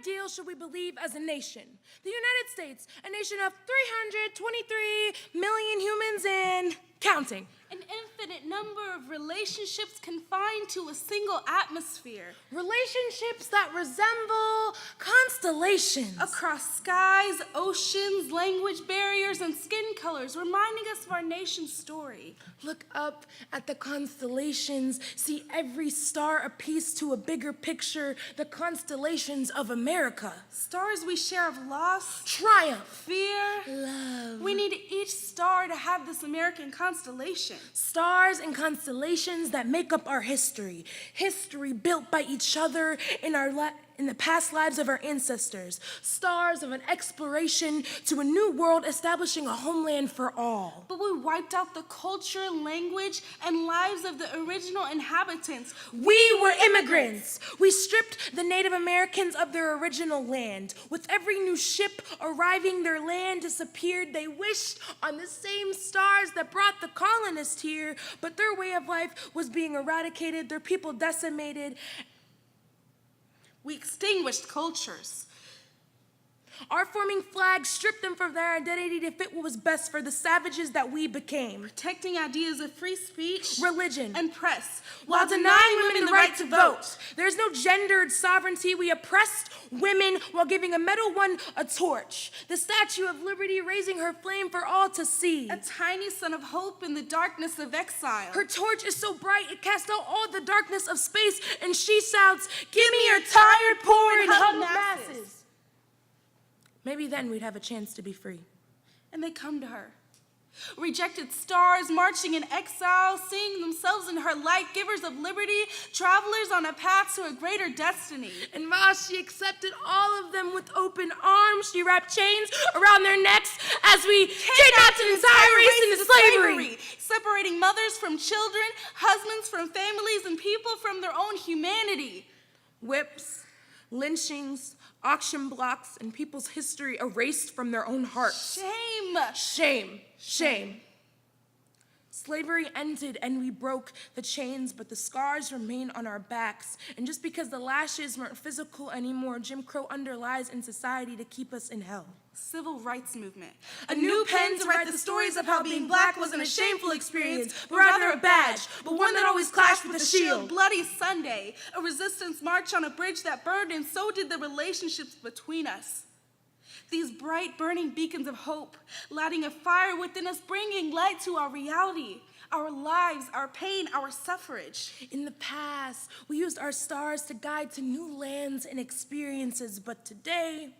ideal should we believe as a nation? The United States, a nation of 323 million humans and counting. An infinite number of relationships confined to a single atmosphere. Relationships that resemble constellations. Across skies, oceans, language barriers, and skin colors, reminding us of our nation's story. Look up at the constellations, see every star a piece to a bigger picture, the constellations of America. Stars we share of loss, Triumph, fear, love. We need each star to have this American constellation. Stars and constellations that make up our history. History built by each other in the past lives of our ancestors. Stars of an exploration to a new world, establishing a homeland for all. But we wiped out the culture, language, and lives of the original inhabitants. We were immigrants. We stripped the Native Americans of their original land. With every new ship arriving, their land disappeared. They wished on the same stars that brought the colonists here, but their way of life was being eradicated, their people decimated. We extinguished cultures. Our forming flag stripped them from their identity to fit what was best for the savages that we became. Protecting ideas of free speech, religion, and press, while denying women the right to vote. There's no gendered sovereignty. We oppressed women while giving a middle one a torch. The Statue of Liberty raising her flame for all to see. A tiny sun of hope in the darkness of exile. Her torch is so bright it casts out all the darkness of space, and she shouts, "Give me your tired, poor, and huddled masses." Maybe then we'd have a chance to be free. And they come to her. Rejected stars marching in exile, seeing themselves in her light, givers of liberty, travelers on a path to a greater destiny. And while she accepted all of them with open arms, she wrapped chains around their necks as we kidnapped an entire race into slavery. Separating mothers from children, husbands from families, and people from their own humanity. Whips, lynchings, auction blocks, and people's history erased from their own hearts. Shame! Shame! Shame! Slavery ended and we broke the chains, but the scars remain on our backs. And just because the lashes weren't physical anymore, Jim Crow underlies in society to keep us in hell. Civil rights movement. A new pen to write the stories of how being black wasn't a shameful experience, but rather a badge, but one that always clashed with a shield. Bloody Sunday, a resistance march on a bridge that burned, and so did the relationships between us. These bright, burning beacons of hope, lighting a fire within us, bringing light to our reality, our lives, our pain, our suffrage. In the past, we used our stars to guide to new lands and experiences, but today,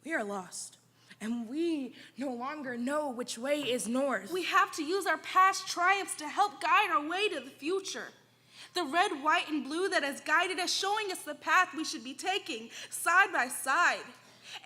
we are lost, and we no longer know which way is north. We have to use our past triumphs to help guide our way to the future. The red, white, and blue that has guided us, showing us the path we should be taking side by side.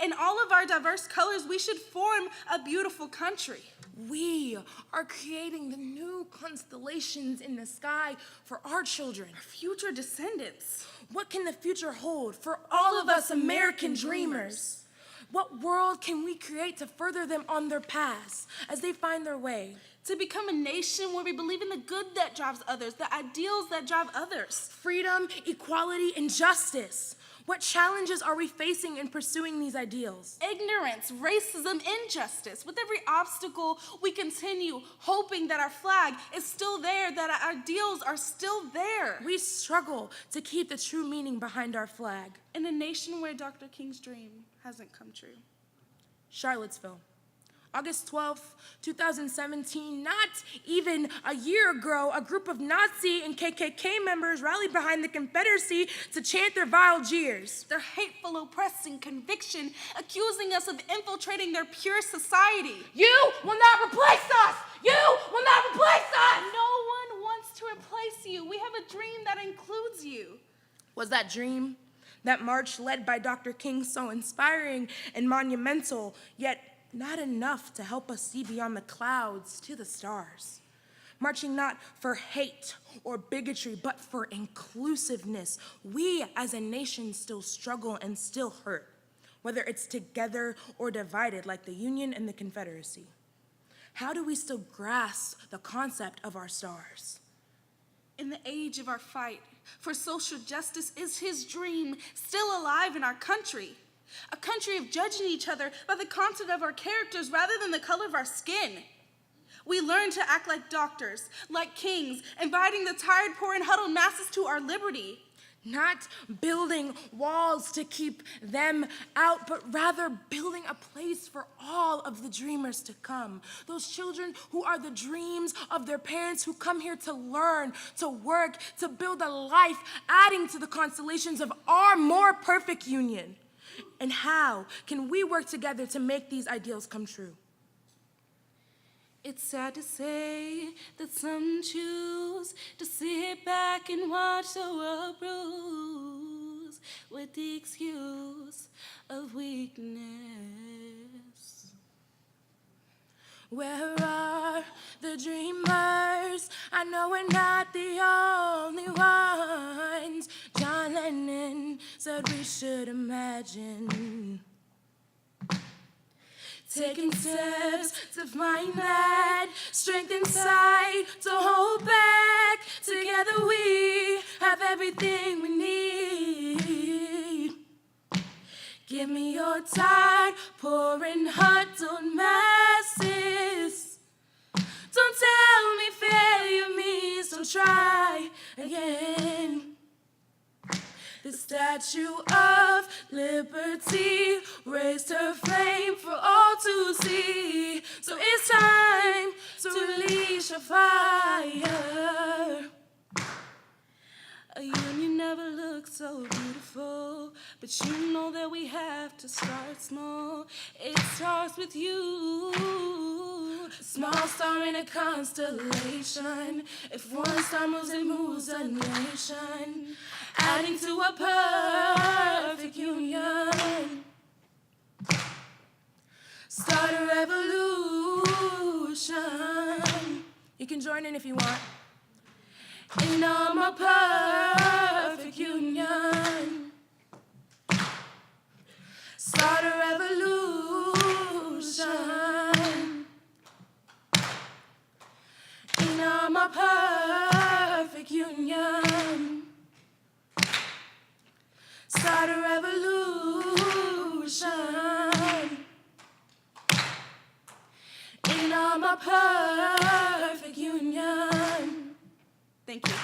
In all of our diverse colors, we should form a beautiful country. We are creating the new constellations in the sky for our children, our future descendants. What can the future hold for all of us American dreamers? What world can we create to further them on their paths as they find their way? To become a nation where we believe in the good that drives others, the ideals that drive others. Freedom, equality, and justice. What challenges are we facing in pursuing these ideals? Ignorance, racism, injustice. With every obstacle, we continue hoping that our flag is still there, that our ideals are still there. We struggle to keep the true meaning behind our flag. In a nation where Dr. King's dream hasn't come true. Charlottesville, August 12th, 2017, not even a year ago, a group of Nazi and KKK members rallied behind the Confederacy to chant their vile jeers. Their hateful, oppressing conviction, accusing us of infiltrating their pure society. You will not replace us! You will not replace us! No one wants to replace you. We have a dream that includes you. Was that dream, that march led by Dr. King, so inspiring and monumental, yet not enough to help us see beyond the clouds to the stars? Marching not for hate or bigotry, but for inclusiveness. We as a nation still struggle and still hurt, whether it's together or divided like the Union and the Confederacy. How do we still grasp the concept of our stars? In the age of our fight, For social justice is his dream, still alive in our country. A country of judging each other by the content of our characters rather than the color of our skin. We learn to act like doctors, like kings, inviting the tired, poor, and huddled masses to our liberty. Not building walls to keep them out, but rather building a place for all of the dreamers to come. Those children who are the dreams of their parents, who come here to learn, to work, to build a life, adding to the constellations of our more perfect union. And how can we work together to make these ideals come true? It's sad to say that some choose to sit back and watch the world bruise with the excuse of weakness. Where are the dreamers? I know we're not the only ones. John Lennon said we should imagine taking steps to find that strength inside to hold back. Together we have everything we need. Give me your tired, pouring, huddled masses. Don't tell me failure means don't try again. The Statue of Liberty raised her flame for all to see. So it's time to release your fire. A union never looked so beautiful, but you know that we have to start small. It starts with you. A small star in a constellation. If one star moves, it moves a nation. Adding to a perfect union. Start a revolution. You can join in if you want. In a more perfect union. Start a revolution. In a more perfect union. Start a revolution. In a more perfect union. Thank you.